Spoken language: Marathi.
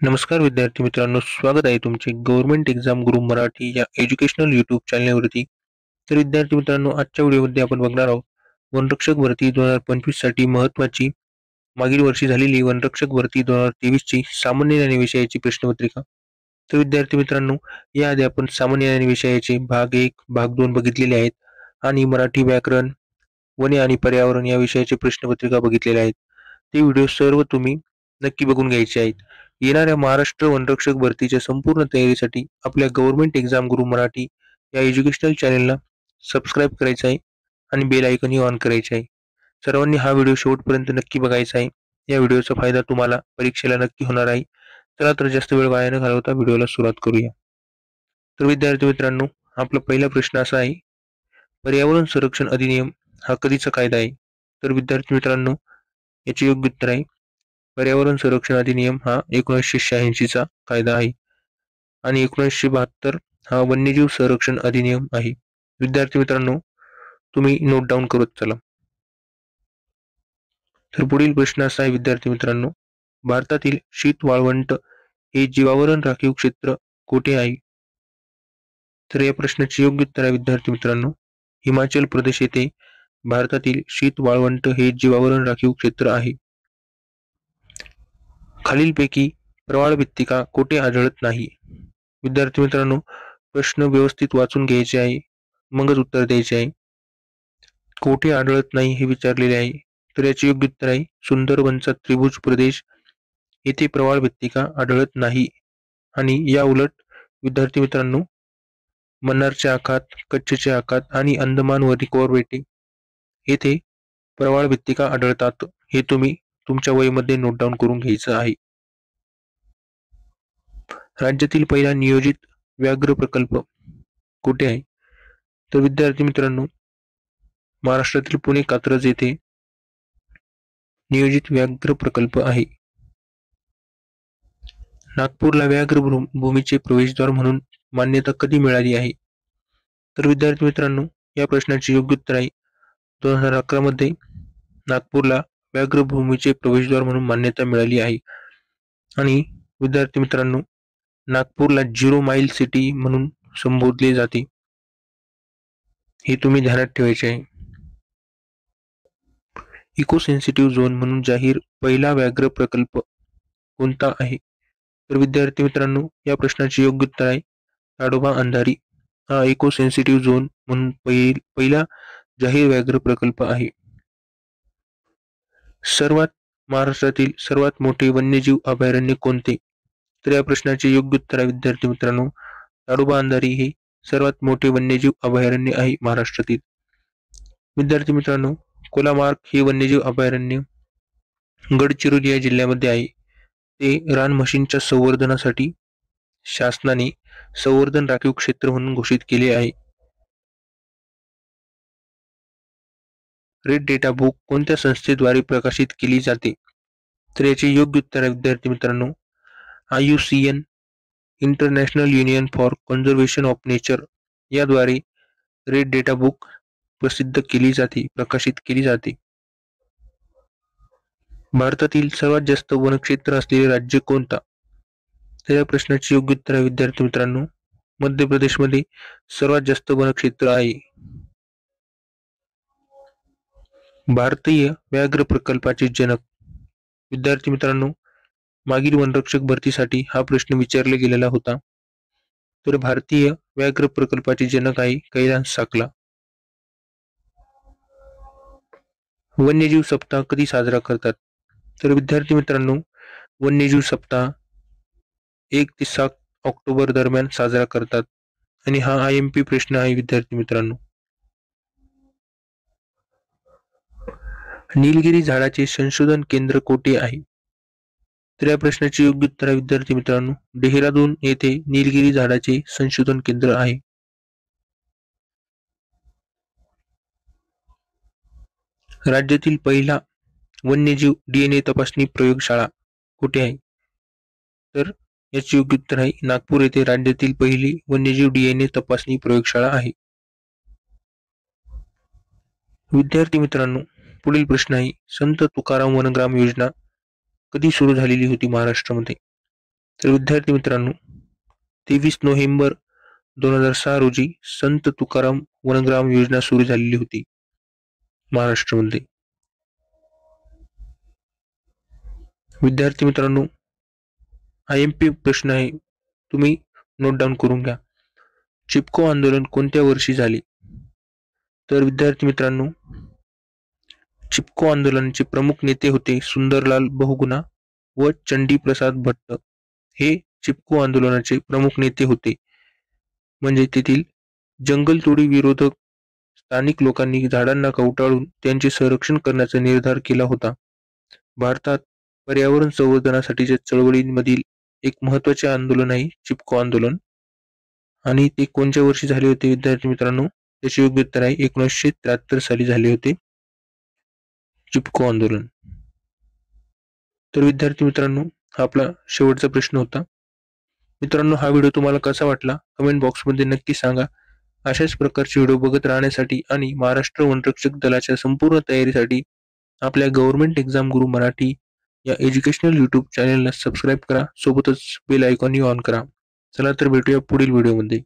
नमस्कार विद्यार्थी मित्रांनो, स्वागत आहे तुमचे गव्हर्नमेंट एक्झाम गुरु मराठी या एज्युकेशनल यूट्यूब चॅनलवरती. तर विद्यार्थी मित्रांनो, आजच्या व्हिडिओमध्ये आपण बघणार आहोत वनरक्षक भरती 2025 साठी महत्त्वाची मागील वर्षी झालेली वनरक्षक भरती 2023 ची सामान्य ज्ञान विषयाची प्रश्नपत्रिका. तर विद्यार्थी मित्रांनो, याआधी आपण सामान्य ज्ञान विषयाचे भाग 1, भाग 2 बघितलेले आहेत आणि मराठी व्याकरण, वने आणि पर्यावरण या विषयाची प्रश्नपत्रिका बघितलेल्या आहेत. ते व्हिडिओ सर्व तुम्ही नक्की बघून घ्यायचे आहेत. येणाऱ्या महाराष्ट्र वनरक्षक भरतीच्या संपूर्ण तयारीसाठी आपल्या गव्हर्नमेंट एक्झाम गुरु मराठी या एज्युकेशनल चॅनलला सबस्क्राईब करायचं आहे आणि बेल आयकॉनही ऑन करायचे आहे. सर्वांनी हा व्हिडिओ शेवटपर्यंत नक्की बघायचा आहे. या व्हिडिओचा फायदा तुम्हाला परीक्षेला नक्की होणार आहे. चला तर जास्त वेळ वाया न घालवता व्हिडिओला सुरुवात करूया. तर विद्यार्थी मित्रांनो, आपला पहिला प्रश्न असा आहे, पर्यावरण संरक्षण अधिनियम हा कधीचा कायदा आहे? तर विद्यार्थी मित्रांनो, याचे योग्य उत्तर आहे, पर्यावरण संरक्षण अधिनियम हा 1986 चा कायदा आहे आणि 1972 हा वन्यजीव संरक्षण अधिनियम आहे. विद्यार्थी मित्रांनो, तुम्ही नोट डाऊन करत चला. तर पुढील प्रश्न असा आहे विद्यार्थी मित्रांनो, भारतातील शीत वाळवंट हे जीवावरण राखीव क्षेत्र कोठे आहे? तर या प्रश्नाचे योग्य उत्तर आहे विद्यार्थी मित्रांनो, हिमाचल प्रदेश येथे भारतातील शीत वाळवंट हे जीवावरण राखीव क्षेत्र आहे. खालीलपैकी प्रवाळ भित्तिका कोठे आढळत नाही? विद्यार्थी मित्रांनो, प्रश्न व्यवस्थित वाचून घ्यायचे आहे, मगच उत्तर द्यायचे आहे. कोठे आढळत नाही हे विचारलेले आहे. तर याचे योग्य उत्तर आहे, सुंदरबनचा त्रिभुज प्रदेश येथे प्रवाळ भित्तिका आढळत नाही. आणि या उलट विद्यार्थी मित्रांनो, मन्नारचे आखात, कच्छचे आखात आणि अंदमान व निकोबार बेटे येथे प्रवाळ भित्तिका आढळतात. हे तुम्ही तुमच्या वहीमध्ये नोट डाऊन करून घ्यायचं आहे. राज्यातील पहिला नियोजित व्याघ्र प्रकल्प कुठे आहे? तर विद्यार्थी मित्रांनो, महाराष्ट्रातील पुणे कात्रज येथे नियोजित व्याघ्र प्रकल्प आहे. नागपूरला व्याघ्र भूमीचे प्रवेशद्वार म्हणून मान्यता कधी मिळाली आहे? तर विद्यार्थी मित्रांनो, या प्रश्नाचे योग्य उत्तर आहे, 2011 मध्ये नागपूरला व्याघ्र भूमीचे प्रवेशद्वार म्हणून मान्यता मिळाली आहे. आणि विद्यार्थी मित्रांनो, नागपूरला 0 माईल सिटी म्हणून संबोधले जाते. हे तुम्ही ध्यानात ठेवायचे आहे. इको सेन्सिटिव्ह झोन म्हणून जाहीर पहिला व्याघ्र प्रकल्प कोणता आहे? तर विद्यार्थी मित्रांनो, या प्रश्नाचे योग्य उत्तर आहे, ताडोबा अंधारी हा इको सेन्सिटिव्ह झोन म्हणून पहिला जाहीर व्याघ्र प्रकल्प आहे. महाराष्ट्रातील सर्वात मोठे वन्यजीव अभयारण्य कोणते? तर या प्रश्नाचे योग्य उत्तर आहे विद्यार्थी मित्रांनो, ताडोबा अंधारी हे सर्वात मोठे वन्यजीव अभयारण्य आहे महाराष्ट्रातील. विद्यार्थी मित्रांनो, कोलामार्ग हे वन्यजीव अभयारण्य गडचिरोली या जिल्ह्यामध्ये आहे. ते रान म्हशींच्या संवर्धनासाठी शासनाने संवर्धन राखीव क्षेत्र म्हणून घोषित केले आहे. रेड डेटा बुक कोणत्या संस्थेद्वारे प्रकाशित केली जाते? तर याचे योग्य उत्तर आहे विद्यार्थी मित्रांनो, IUCN international union for conservation of nature याद्वारे रेड डेटा बुक प्रसिद्ध केली जाते, प्रकाशित केली जाते. भारतातील सर्वात जास्त वनक्षेत्र असलेले राज्य कोणता? तर या प्रश्नाचे योग्य उत्तर आहे विद्यार्थी मित्रांनो, मध्य प्रदेशमध्ये सर्वात जास्त वनक्षेत्र आहे. भारतीय व्याघ्र प्रकल्पाचे जनक? विद्यार्थी मित्रांनो, मागील वनरक्षक भरतीसाठी हा प्रश्न विचारला गेलेला होता. तर भारतीय व्याघ्र प्रकल्पाचे जनक आहे कैलास साकला. वन्यजीव सप्ताह कधी साजरा करतात? तर विद्यार्थी मित्रांनो, वन्यजीव सप्ताह 1 ते 7 ऑक्टोबर दरम्यान साजरा करतात. आणि हा IMP प्रश्न आहे विद्यार्थी मित्रांनो. निलगिरी झाडाचे संशोधन केंद्र कोठे आहे? तर या प्रश्नाचे योग्य उत्तर आहे विद्यार्थी मित्रांनो, डेहराडून येथे निलगिरी झाडाचे संशोधन केंद्र आहे. राज्यातील पहिला वन्यजीव DNA तपासणी प्रयोगशाळा कुठे आहे? तर याचे योग्य उत्तर आहे, नागपूर येथे राज्यातील पहिली वन्यजीव DNA तपासणी प्रयोगशाळा आहे. विद्यार्थी मित्रांनो, पुढील प्रश्न आहे, संत तुकाराम वनग्राम योजना कधी सुरू झालेली होती महाराष्ट्रामध्ये? तर विद्यार्थी मित्रांनो, 23 नोव्हेंबर 2006 रोजी संत तुकाराम वनग्राम योजना सुरू झालेली होती महाराष्ट्रामध्ये. विद्यार्थी मित्रांनो, IMP प्रश्न आहे, तुम्ही नोट डाऊन करून घ्या. चिपको आंदोलन कोणत्या वर्षी झाले? तर विद्यार्थी मित्रांनो, चिपको आंदोलनाचे प्रमुख नेते होते सुंदरलाल बहुगुणा व चंडी प्रसाद भट्ट. हे चिपको आंदोलनाचे प्रमुख नेते होते. म्हणजे तेथील जंगलतोडी विरोधक स्थानिक लोकांनी झाडांना कवटाळून त्यांचे संरक्षण करण्याचा निर्धार केला होता. भारतात पर्यावरण संवर्धनासाठीच्या चळवळींमधील एक महत्वाचे आंदोलन आहे चिपको आंदोलन. आणि ते कोणत्या वर्षी झाले होते विद्यार्थी मित्रांनो? त्याचे योग्य उत्तर आहे 1973 साली झाले होते चिपको आंदोलन. तर विद्यार्थी मित्रांनो, हा आपला शेवटचा प्रश्न होता. मित्रांनो, हा व्हिडिओ तुम्हाला कसा वाटला कमेंट बॉक्समध्ये नक्की सांगा. अशाच प्रकारचे व्हिडिओ बघत राहण्यासाठी आणि महाराष्ट्र वनरक्षक दलाच्या संपूर्ण तयारीसाठी आपल्या गव्हर्नमेंट एक्झाम गुरु मराठी या एज्युकेशनल यूट्यूब चॅनलला सबस्क्राईब करा. सोबतच बेल आयकॉनही ऑन करा. चला तर भेटूया पुढील व्हिडिओमध्ये.